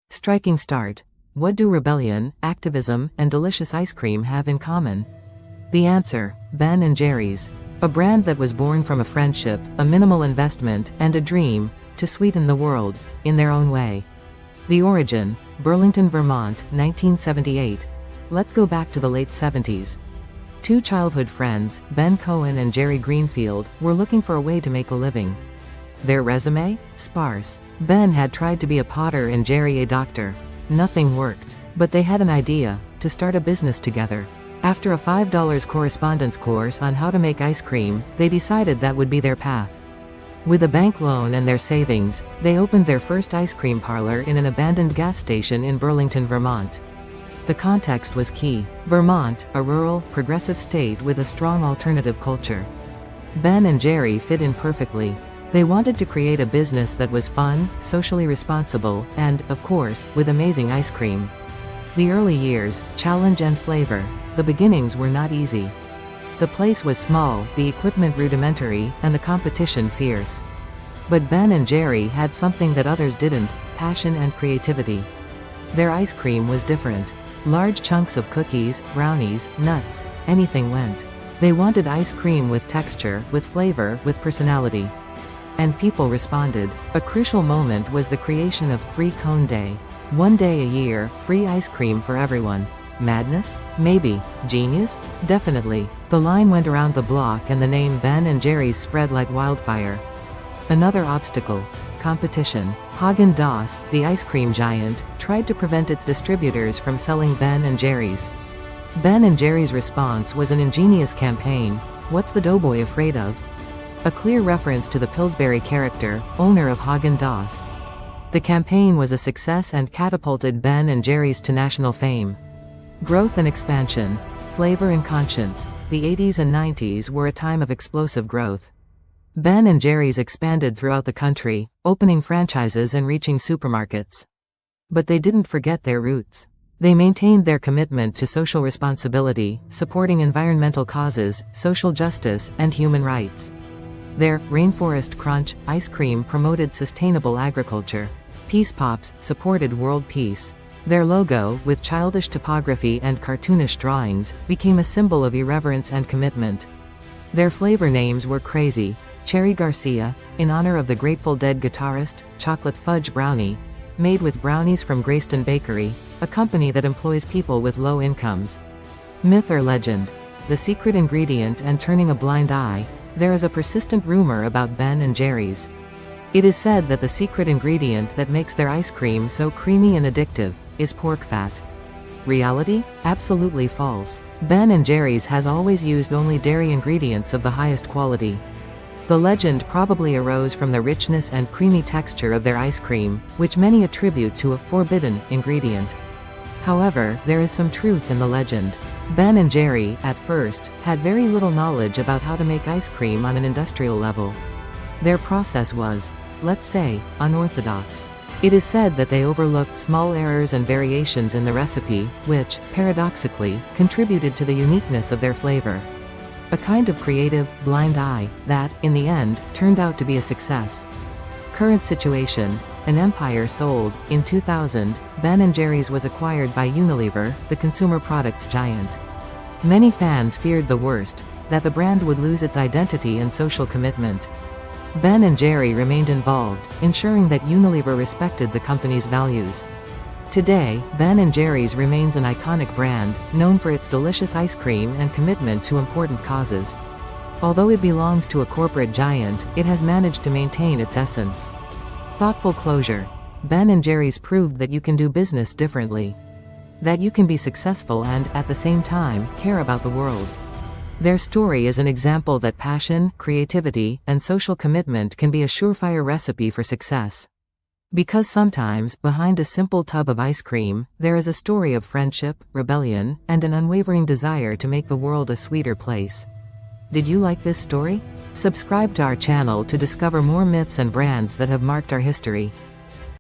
Striking start. What do rebellion, activism, and delicious ice cream have in common? The answer: Ben & Jerry's. A brand that was born from a friendship, a minimal investment, and a dream to sweeten the world in their own way. The origin: Burlington, Vermont, 1978. Let's go back to the late 70s. Two childhood friends, Ben Cohen and Jerry Greenfield, were looking for a way to make a living. Their resume? Sparse. Ben had tried to be a potter and Jerry a doctor. Nothing worked. But they had an idea: to start a business together. After a $5 correspondence course on how to make ice cream, they decided that would be their path. With a bank loan and their savings, they opened their first ice cream parlor in an abandoned gas station in Burlington, Vermont. The context was key. Vermont, a rural, progressive state with a strong alternative culture. Ben and Jerry fit in perfectly. They wanted to create a business that was fun, socially responsible, and, of course, with amazing ice cream. The early years: challenge and flavor. The beginnings were not easy. The place was small, the equipment rudimentary, and the competition fierce. But Ben and Jerry had something that others didn't: passion and creativity. Their ice cream was different. Large chunks of cookies, brownies, nuts, anything went. They wanted ice cream with texture, with flavor, with personality. And people responded. A crucial moment was the creation of Free Cone Day. One day a year, free ice cream for everyone. Madness? Maybe. Genius? Definitely. The line went around the block and the name Ben & Jerry's spread like wildfire. Another obstacle: competition. Häagen-Dazs, the ice cream giant, tried to prevent its distributors from selling Ben & Jerry's. Ben & Jerry's response was an ingenious campaign: "What's the doughboy afraid of?" A clear reference to the Pillsbury character, owner of Häagen-Dazs. The campaign was a success and catapulted Ben & Jerry's to national fame. Growth and expansion. Flavor and conscience. The 80s and 90s were a time of explosive growth. Ben & Jerry's expanded throughout the country, opening franchises and reaching supermarkets. But they didn't forget their roots. They maintained their commitment to social responsibility, supporting environmental causes, social justice, and human rights. Their Rainforest Crunch ice cream promoted sustainable agriculture. Peace Pops supported world peace. Their logo, with childish typography and cartoonish drawings, became a symbol of irreverence and commitment. Their flavor names were crazy: Cherry Garcia, in honor of the Grateful Dead guitarist; Chocolate Fudge Brownie, made with brownies from Grayston Bakery, a company that employs people with low incomes. Myth or legend? The secret ingredient and turning a blind eye. There is a persistent rumor about Ben & Jerry's. It is said that the secret ingredient that makes their ice cream so creamy and addictive is pork fat. Reality? Absolutely false. Ben & Jerry's has always used only dairy ingredients of the highest quality. The legend probably arose from the richness and creamy texture of their ice cream, which many attribute to a forbidden ingredient. However, there is some truth in the legend. Ben & Jerry, at first, had very little knowledge about how to make ice cream on an industrial level. Their process was, let's say, unorthodox. It is said that they overlooked small errors and variations in the recipe, which, paradoxically, contributed to the uniqueness of their flavor. A kind of creative, blind eye, that, in the end, turned out to be a success. Current situation: an empire sold. In 2000, Ben & Jerry's was acquired by Unilever, the consumer products giant. Many fans feared the worst: that the brand would lose its identity and social commitment. Ben & Jerry remained involved, ensuring that Unilever respected the company's values. Today, Ben & Jerry's remains an iconic brand, known for its delicious ice cream and commitment to important causes. Although it belongs to a corporate giant, it has managed to maintain its essence. Thoughtful closure. Ben & Jerry's proved that you can do business differently. That you can be successful and, at the same time, care about the world. Their story is an example that passion, creativity, and social commitment can be a surefire recipe for success. Because sometimes, behind a simple tub of ice cream, there is a story of friendship, rebellion, and an unwavering desire to make the world a sweeter place. Did you like this story? Subscribe to our channel to discover more myths and brands that have marked our history.